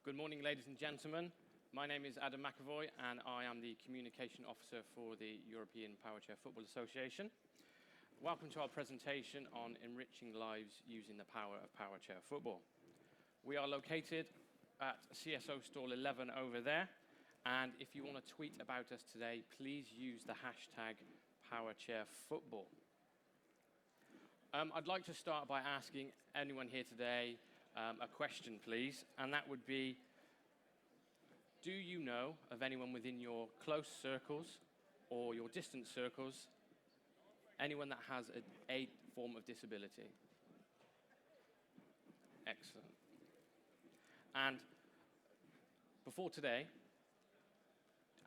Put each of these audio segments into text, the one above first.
Good morning, ladies and gentlemen. My name is Adam McAvoy, and I am the Communication Officer for the European Powerchair Football Association. Welcome to our presentation on enriching lives using the power of powerchair football. We are located at CSO stall 11 over there, and if you want to tweet about us today, please use the hashtag #PowerchairFootball. I'd like to start by asking anyone here today a question, please, and that would be, do you know of anyone within your close circles or your distant circles, anyone that has a form of disability? Excellent. And before today,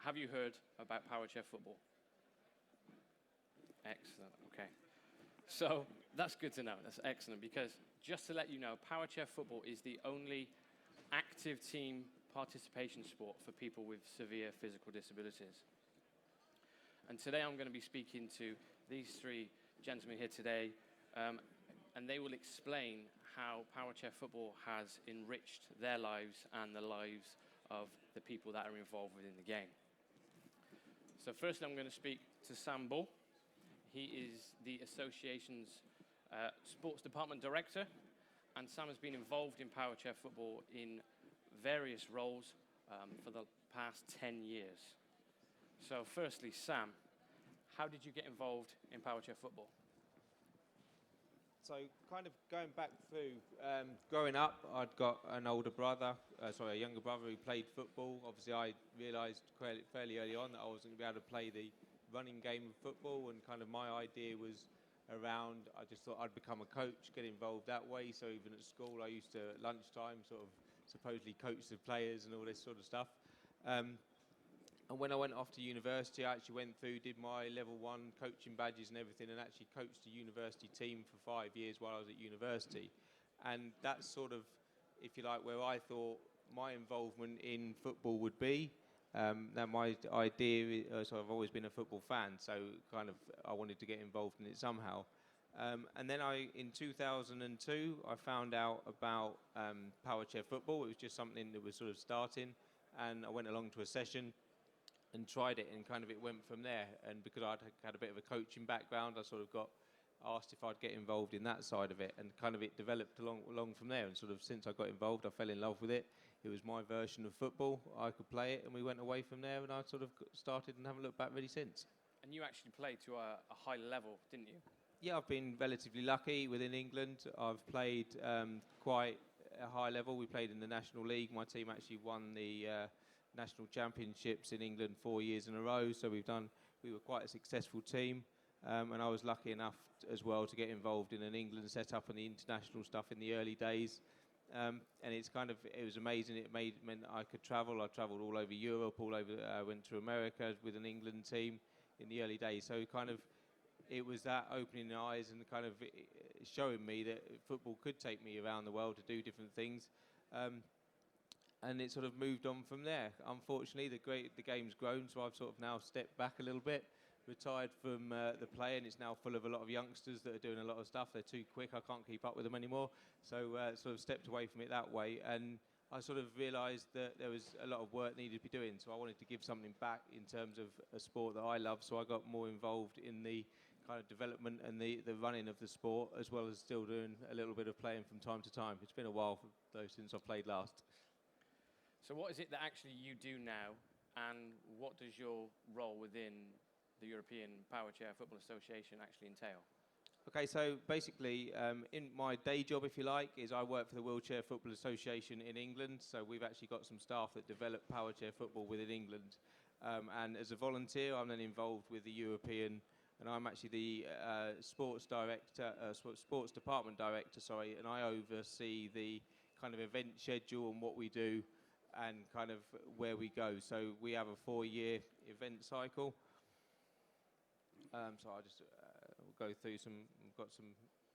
have you heard about powerchair football? Excellent, okay. So that's good to know, that's excellent, because just to let you know, powerchair football is the only active team participation sport for people with severe physical disabilities. And today I'm going to be speaking to these three gentlemen here today, and they will explain how powerchair football has enriched their lives and the lives of the people that are involved within the game. So firstly, I'm going to speak to Sam Bull. He is the association's sports department director, and Sam has been involved in powerchair football in various roles for the past 10 years. So firstly, Sam, how did you get involved in powerchair football? So kind of going back through, growing up, I'd got an younger brother who played football. Obviously, I realised fairly early on that I wasn't going to be able to play the running game of football, and kind of my idea was around, I just thought I'd become a coach, get involved that way. So even at school, I used to, at lunchtime, sort of supposedly coach the players and all this sort of stuff. And when I went off to university, I actually went through, did my level 1 coaching badges and everything, and actually coached a university team for 5 years while I was at university. And that's sort of, if you like, where I thought my involvement in football would be. That my idea, so I've always been a football fan, so kind of I wanted to get involved in it somehow. And then in 2002, I found out about powerchair football. It was just something that was sort of starting, and I went along to a session and tried it, and kind of it went from there. And because I'd had a bit of a coaching background, I sort of got asked if I'd get involved in that side of it, and kind of it developed along from there. And sort of since I got involved, I fell in love with it. It was my version of football. I could play it, and we went away from there, and I sort of started and haven't looked back really since. And you actually played to a high level, didn't you? Yeah, I've been relatively lucky within England. I've played quite a high level. We played in the National League. My team actually won the National Championships in England 4 years in a row, so we were quite a successful team. And I was lucky enough as well to get involved in an England setup and the international stuff in the early days. And it was amazing. It meant I could travel. I travelled all over Europe, I went to America with an England team in the early days. So it was that opening eyes and kind of showing me that football could take me around the world to do different things. And it sort of moved on from there. Unfortunately, the game's grown, so I've sort of now stepped back a little bit, retired from the play, and it's now full of a lot of youngsters that are doing a lot of stuff. They're too quick, I can't keep up with them anymore. So sort of stepped away from it that way, and I sort of realised that there was a lot of work needed to be doing, so I wanted to give something back in terms of a sport that I love, so I got more involved in the kind of development and the running of the sport, as well as still doing a little bit of playing from time to time. It's been a while, though, since I played last. So what is it that actually you do now, and what does your role within the European Powerchair Football Association actually entail? Okay, so basically, in my day job, if you like, is I work for the Wheelchair Football Association in England. So we've actually got some staff that develop powerchair football within England. And as a volunteer, I'm then involved with the European, and I'm actually the sports department director, and I oversee the kind of event schedule and what we do and kind of where we go. So we have a 4-year event cycle. So I'll just go through we've got some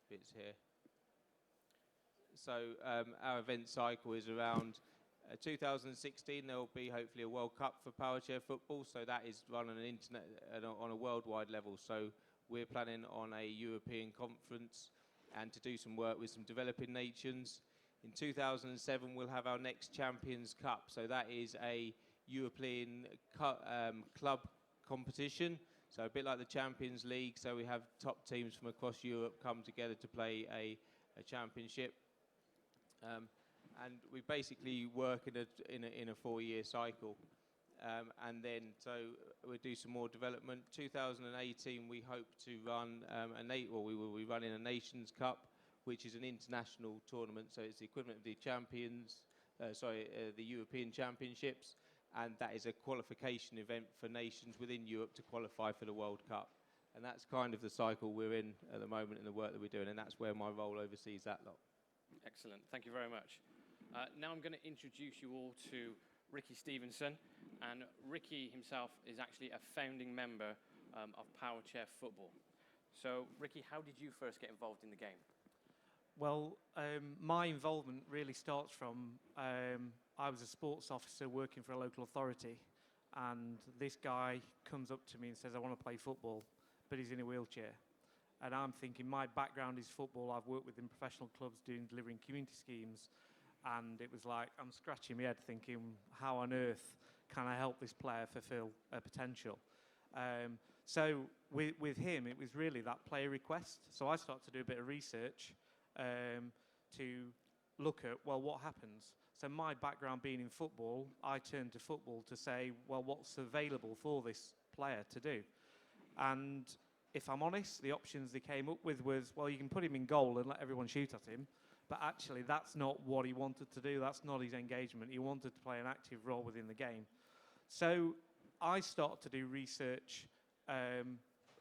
bits here. So our event cycle is around 2016. There will be hopefully a World Cup for powerchair football. So that is run on on a worldwide level. So we're planning on a European conference and to do some work with some developing nations. In 2007, we'll have our next Champions Cup. So that is a European club competition. So a bit like the Champions League. So we have top teams from across Europe come together to play a championship. And we basically work in a 4-year cycle. And then, so we'll do some more development. 2018, we hope to run we will be running a Nations Cup, which is an international tournament. So it's the equivalent of the the European Championships, and that is a qualification event for nations within Europe to qualify for the World Cup. And that's kind of the cycle we're in at the moment in the work that we're doing, and that's where my role oversees that lot. Excellent. Thank you very much. Now I'm going to introduce you all to Ricky Stevenson, and Ricky himself is actually a founding member of Powerchair Football. So, Ricky, how did you first get involved in the game? Well, my involvement really starts from I was a sports officer working for a local authority, and this guy comes up to me and says, I want to play football, but he's in a wheelchair. And I'm thinking, my background is football. I've worked within professional clubs delivering community schemes. And it was like, I'm scratching my head thinking, how on earth can I help this player fulfill a potential? So with him, it was really that player request. So I started to do a bit of research to look at, well, what happens? So my background being in football, I turned to football to say, well, what's available for this player to do? And if I'm honest, the options they came up with was, well, you can put him in goal and let everyone shoot at him. But actually, that's not what he wanted to do. That's not his engagement. He wanted to play an active role within the game. So I started to do research,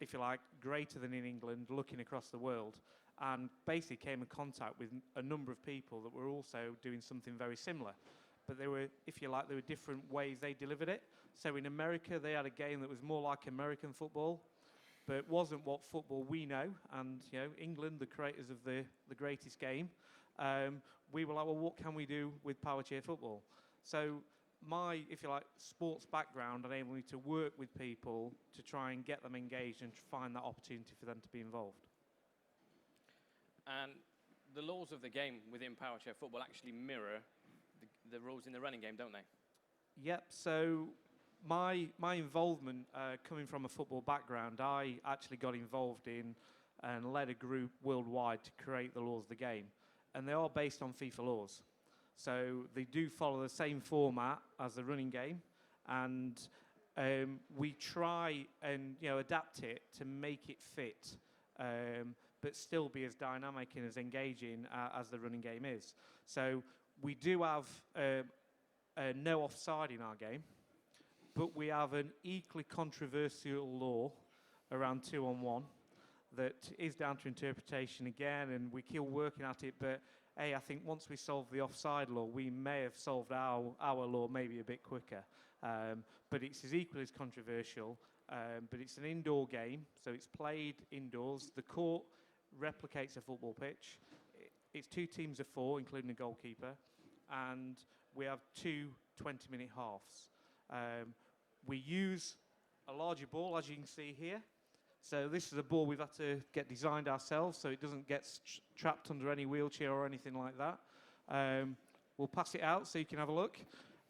if you like, greater than in England, looking across the world, and basically came in contact with a number of people that were also doing something very similar. But they were, if you like, there were different ways they delivered it. So in America, they had a game that was more like American football, but it wasn't what football we know. And England, the creators of the greatest game, we were like, well, what can we do with Powerchair Football? So my, if you like, sports background enabled me to work with people to try and get them engaged and find that opportunity for them to be involved. And the laws of the game within Powerchair Football actually mirror the rules in the running game, don't they? Yep. So my involvement, coming from a football background, I actually got involved in and led a group worldwide to create the laws of the game. And they are based on FIFA laws. So they do follow the same format as the running game. And we try and adapt it to make it fit, but still be as dynamic and as engaging as the running game is. So we do have no offside in our game, but we have an equally controversial law around 2-on-1 that is down to interpretation again, and we keep working at it. But hey, I think once we solve the offside law, we may have solved our law maybe a bit quicker. But it's as equally as controversial. But it's an indoor game, so it's played indoors. The court replicates a football pitch. It's 2 teams of 4, including a goalkeeper, and we have 2 20-minute halves. We use a larger ball, as you can see here. So this is a ball we've had to get designed ourselves so it doesn't get trapped under any wheelchair or anything like that. We'll pass it out so you can have a look.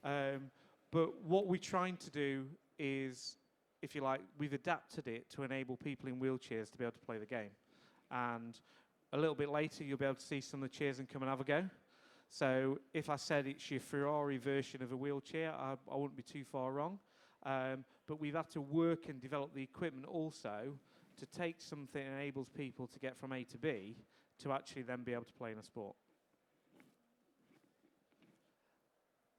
But what we're trying to do is, if you like, we've adapted it to enable people in wheelchairs to be able to play the game. And a little bit later, you'll be able to see some of the chairs and come and have a go. So if I said it's your Ferrari version of a wheelchair, I wouldn't be too far wrong. But we've had to work and develop the equipment also to take something that enables people to get from A to B to actually then be able to play in a sport.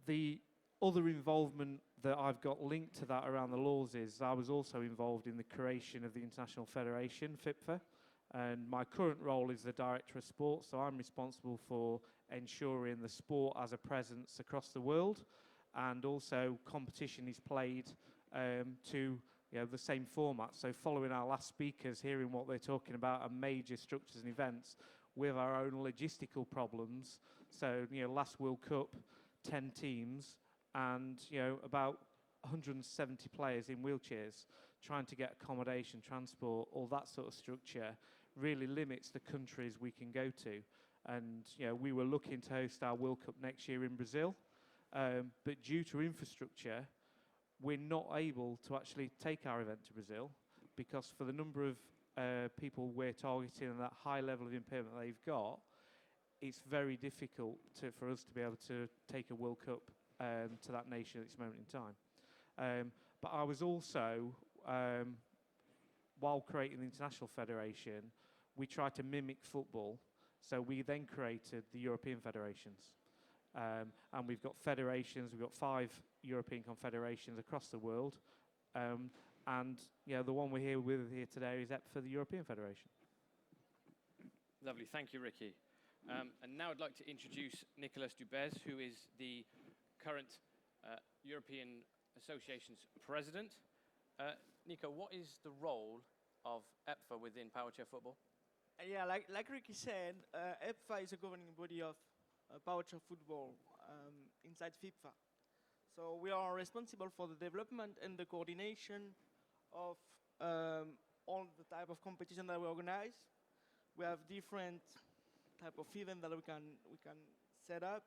The other involvement that I've got linked to that around the laws is I was also involved in the creation of the International Federation, EPFA, and my current role is the Director of Sport, so I'm responsible for ensuring the sport has a presence across the world, and also competition is played to the same format. So following our last speakers, hearing what they're talking about and major structures and events, with our own logistical problems. So last World Cup, 10 teams, and about 170 players in wheelchairs, trying to get accommodation, transport, all that sort of structure really limits the countries we can go to. And we were looking to host our World Cup next year in Brazil, but due to infrastructure, we're not able to actually take our event to Brazil, because for the number of people we're targeting and that high level of impairment they've got, it's very difficult for us to be able to take a World Cup to that nation at this moment in time. But I was also, while creating the International Federation, we tried to mimic football. So we then created the European federations. And we've got federations, we've got 5 European confederations across the world. And the one we're here today is EPFA, the European Federation. Lovely, thank you, Ricky. And now I'd like to introduce Nicolas Dubez, who is the current European Association's president. Nico, what is the role of EPFA within Powerchair Football? Yeah, like Ricky said, EPFA is a governing body of Powerchair Football inside FIFA. So we are responsible for the development and the coordination of all the type of competition that we organize. We have different type of event that we can set up.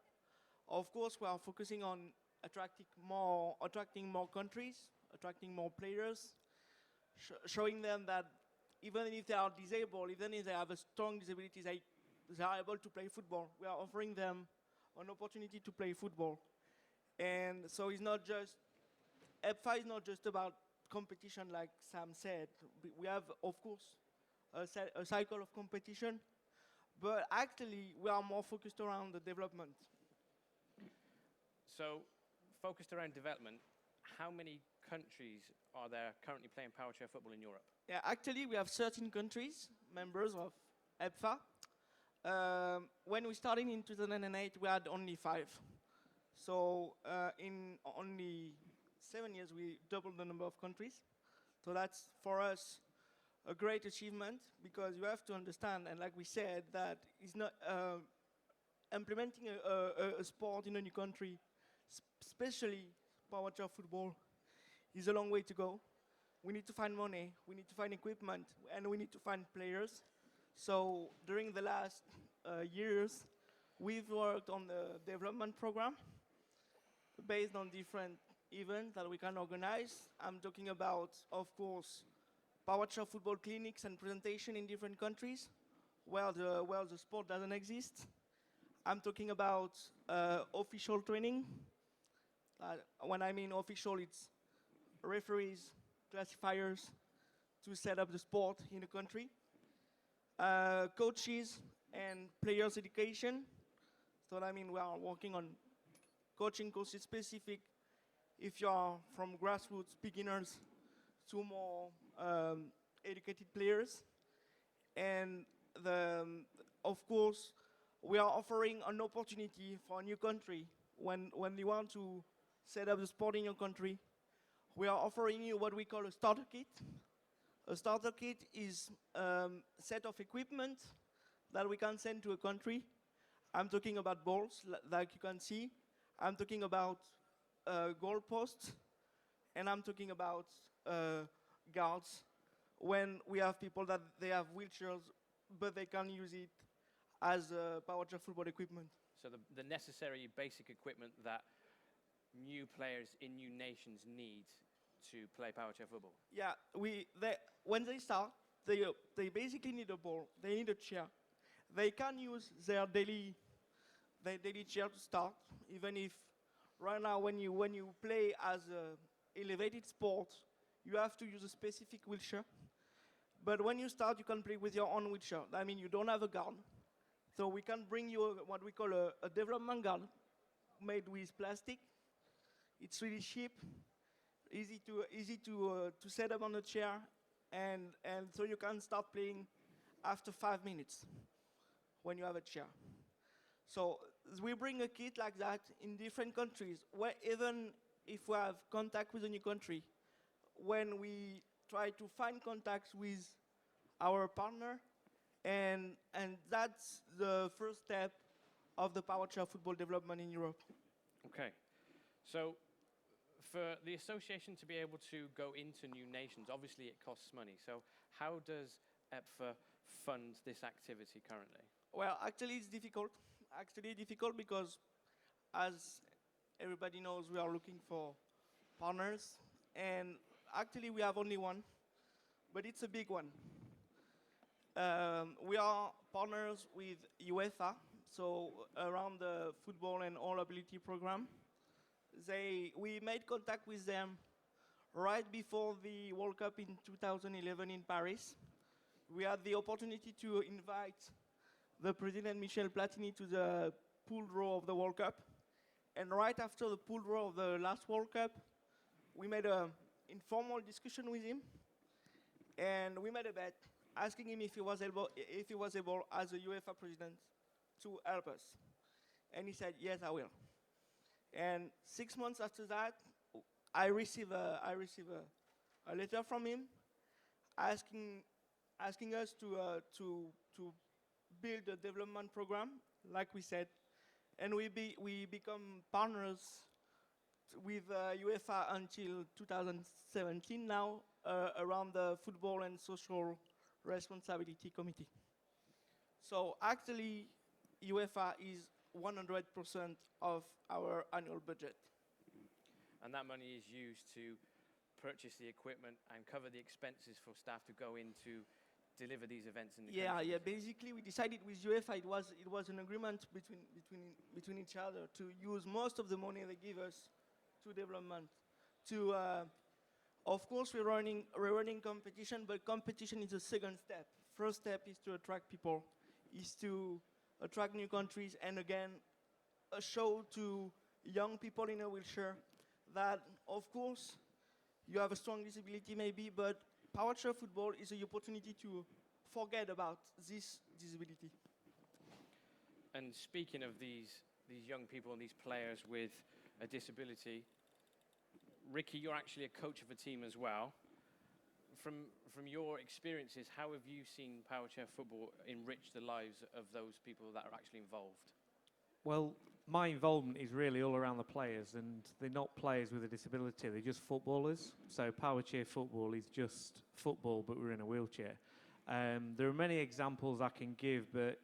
Of course, we are focusing on attracting more countries, attracting more players, showing them that even if they are disabled, even if they have a strong disability, they are able to play football. We are offering them an opportunity to play football. And so it's not just, EPFA is not just about competition like Sam said. We have, of course, a cycle of competition, but actually we are more focused around the development. So, focused around development, how many countries are there currently playing Powerchair Football in Europe? Yeah, actually we have 13 countries, members of EPFA. When we started in 2008, we had only 5. So in only 7 years, we doubled the number of countries. So that's, for us, a great achievement, because you have to understand, and like we said, that it's not implementing a sport in a new country, especially Powerchair Football, is a long way to go. We need to find money, we need to find equipment, and we need to find players. So during the last years, we've worked on the development program based on different events that we can organize. I'm talking about, of course, Powerchair Football clinics and presentation in different countries where the sport doesn't exist. I'm talking about official training. When I mean official, it's referees, classifiers to set up the sport in the country. Coaches and players education. So I mean, we are working on coaching courses specific if you are from grassroots beginners to more educated players. And of course, we are offering an opportunity for a new country when you want to set up the sport in your country. We are offering you what we call a starter kit. A starter kit is a set of equipment that we can send to a country. I'm talking about balls, like you can see. I'm talking about goal posts, and I'm talking about guards. When we have people that they have wheelchairs, but they can use it as Powerchair Football equipment. So the necessary basic equipment that new players in new nations need to play Powerchair Football. Yeah, when they start, they basically need a ball. They need a chair. They can use their daily chair to start, even if right now when you play as a elevated sport, you have to use a specific wheelchair. But when you start, you can play with your own wheelchair. I mean, you don't have a guard. So we can bring you what we call a development guard made with plastic. It's really cheap, easy to set up on a chair, and so you can start playing after 5 minutes when you have a chair. So we bring a kit like that in different countries, where even if we have contact with a new country, when we try to find contacts with our partner, and that's the first step of the Powerchair Football development in Europe. Okay, so for the association to be able to go into new nations, obviously it costs money. So how does EPFA fund this activity currently? Well, actually, it's difficult. Actually, difficult because, as everybody knows, we are looking for partners, and actually, we have only one, but it's a big one. We are partners with UEFA, so around the football and all ability program. We made contact with them right before the World Cup in 2011 in Paris. We had the opportunity to invite the President Michel Platini to the pool draw of the World Cup. And right after the pool draw of the last World Cup, we made an informal discussion with him. And we made a bet, asking him if he was able, as a UEFA president, to help us. And he said, yes, I will. And 6 months after that, I received a letter from him asking us to build a development program, like we said, and we become partners with UEFA until 2017 now, around the Football and Social Responsibility Committee. So actually, UEFA is 100% of our annual budget. And that money is used to purchase the equipment and cover the expenses for staff to go in to deliver these events in the country. Yeah. Basically, we decided with UEFA, it was an agreement between each other to use most of the money they give us to development. Of course, we're running competition, but competition is the second step. First step is to attract people, is to attract new countries, and again, a show to young people in a wheelchair that, of course, you have a strong disability maybe, but Powerchair football is an opportunity to forget about this disability. And speaking of these young people and these players with a disability, Ricky, you're actually a coach of a team as well. From your experiences, how have you seen Powerchair football enrich the lives of those people that are actually involved? Well, my involvement is really all around the players, and they're not players with a disability, they're just footballers. So Powerchair football is just football, but we're in a wheelchair. There are many examples I can give, but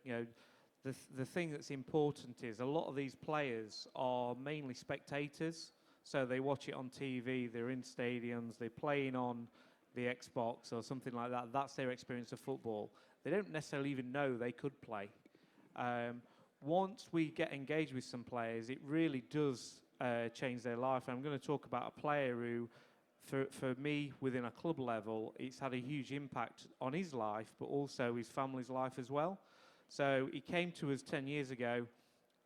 the thing that's important is a lot of these players are mainly spectators, so they watch it on TV, they're in stadiums, they're playing on the Xbox or something like that. That's their experience of football. They don't necessarily even know they could play. Once we get engaged with some players, it really does change their life. And I'm going to talk about a player who, for me, within a club level, it's had a huge impact on his life, but also his family's life as well. So he came to us 10 years ago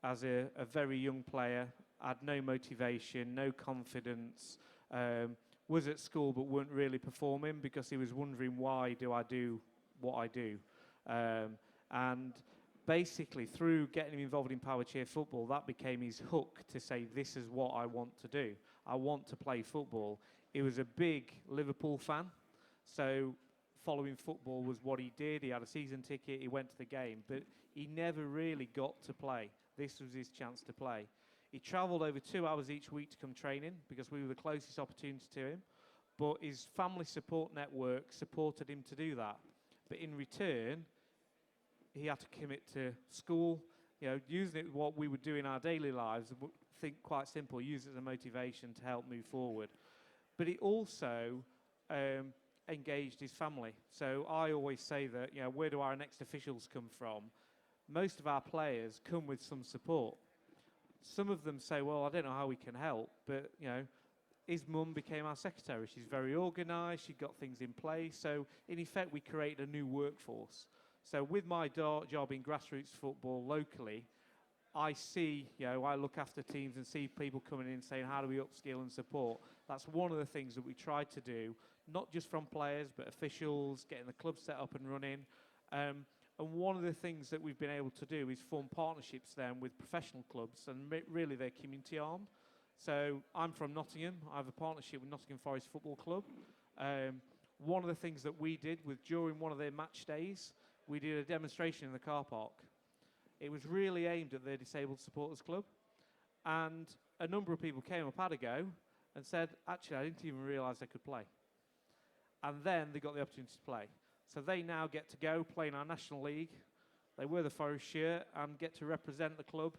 as a very young player, had no motivation, no confidence, was at school but weren't really performing because he was wondering, why do I do what I do? And basically, through getting him involved in Powerchair football, that became his hook to say, this is what I want to do. I want to play football. He was a big Liverpool fan, so following football was what he did. He had a season ticket, he went to the game, but he never really got to play. This was his chance to play. He travelled over 2 hours each week to come training because we were the closest opportunity to him, but his family support network supported him to do that. But in return, he had to commit to school, using it what we would do in our daily lives, think quite simple, use it as a motivation to help move forward. But he also engaged his family. So I always say that, where do our next officials come from? Most of our players come with some support. Some of them say, well, I don't know how we can help, but, his mum became our secretary. She's very organised, she got things in place. So in effect, we created a new workforce. So with my job in grassroots football locally, I see, I look after teams and see people coming in saying, how do we upskill and support? That's one of the things that we try to do, not just from players, but officials, getting the club set up and running. And one of the things that we've been able to do is form partnerships then with professional clubs, and really they're community armed. So I'm from Nottingham. I have a partnership with Nottingham Forest Football Club. One of the things that we did was during one of their match days, we did a demonstration in the car park. It was really aimed at their Disabled Supporters Club. And a number of people came up, had a go, and said, actually, I didn't even realise they could play. And then they got the opportunity to play. So they now get to go play in our National League, they wear the Forest shirt and get to represent the club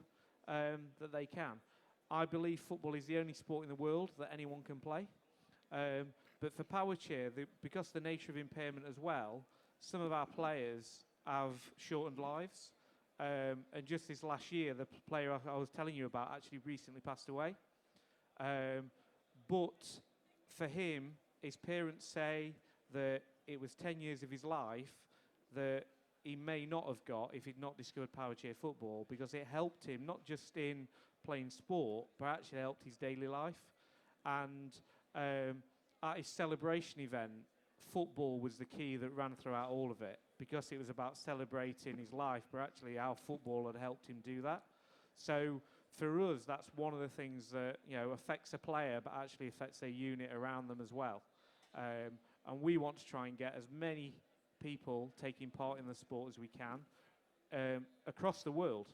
that they can. I believe football is the only sport in the world that anyone can play. But for Powerchair, because the nature of impairment as well, some of our players have shortened lives. And just this last year, the player I was telling you about actually recently passed away. But for him, his parents say that it was 10 years of his life that he may not have got if he'd not discovered Powerchair football, because it helped him not just in playing sport, but actually helped his daily life. And at his celebration event, football was the key that ran throughout all of it, because it was about celebrating his life, but actually how football had helped him do that. So for us, that's one of the things that affects a player, but actually affects their unit around them as well. And we want to try and get as many people taking part in the sport as we can across the world.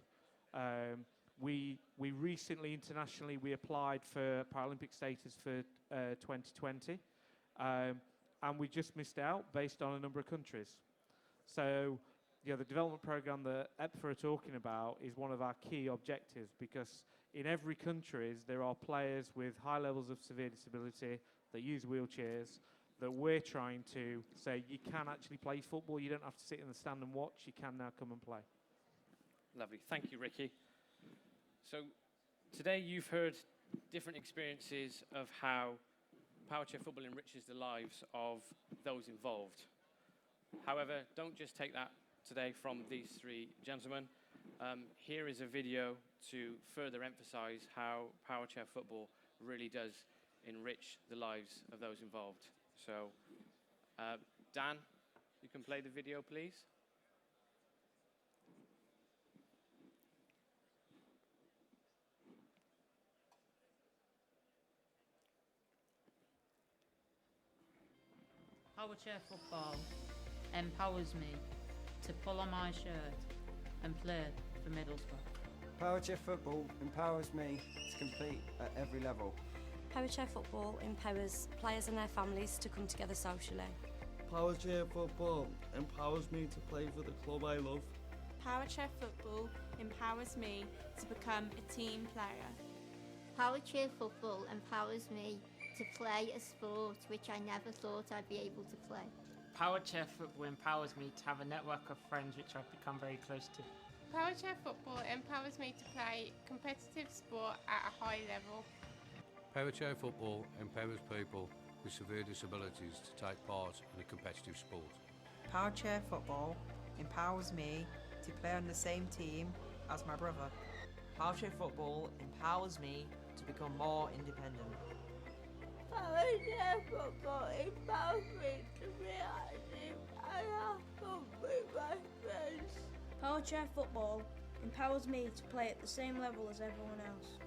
We recently, internationally, we applied for Paralympic status for 2020, and we just missed out based on a number of countries. So, the development program that EPFA are talking about is one of our key objectives, because in every country there are players with high levels of severe disability that use wheelchairs, that we're trying to say you can actually play football. You don't have to sit in the stand and watch. You can now come and play. Lovely. Thank you, Ricky. So today you've heard different experiences of how Powerchair football enriches the lives of those involved. However, don't just take that today from these three gentlemen. Here is a video to further emphasize how Powerchair football really does enrich the lives of those involved. So, Dan, you can play the video, please. Powerchair football empowers me to pull on my shirt and play for Middlesbrough. Powerchair football empowers me to compete at every level. Powerchair football empowers players and their families to come together socially. Powerchair football empowers me to play for the club I love. Powerchair football empowers me to become a team player. Powerchair football empowers me to play a sport which I never thought I'd be able to play. Powerchair football empowers me to have a network of friends which I've become very close to. Powerchair football empowers me to play competitive sport at a high level. Powerchair football empowers people with severe disabilities to take part in a competitive sport. Powerchair football empowers me to play on the same team as my brother. Powerchair football empowers me to become more independent. Powerchair football empowers me to be active and have fun with my friends. Powerchair football empowers me to play at the same level as everyone else.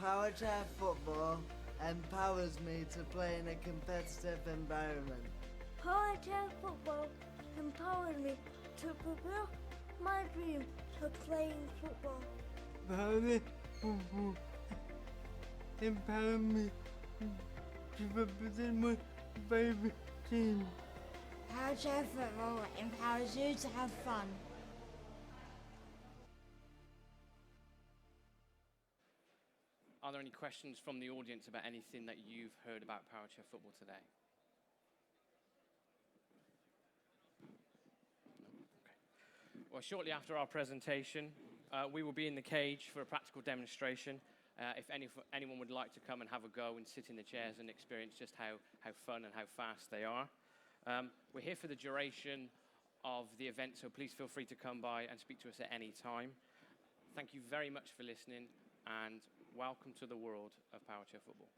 Powerchair football empowers me to play in a competitive environment. Powerchair football empowers me to fulfill my dream of playing football. Powerchair football empowers me to represent my favourite team. Powerchair football empowers you to have fun. Are there any questions from the audience about anything that you've heard about Powerchair football today? Okay. Well, shortly after our presentation, we will be in the cage for a practical demonstration. If anyone would like to come and have a go and sit in the chairs and experience just how fun and how fast they are. We're here for the duration of the event, so please feel free to come by and speak to us at any time. Thank you very much for listening, and welcome to the world of Powerchair football.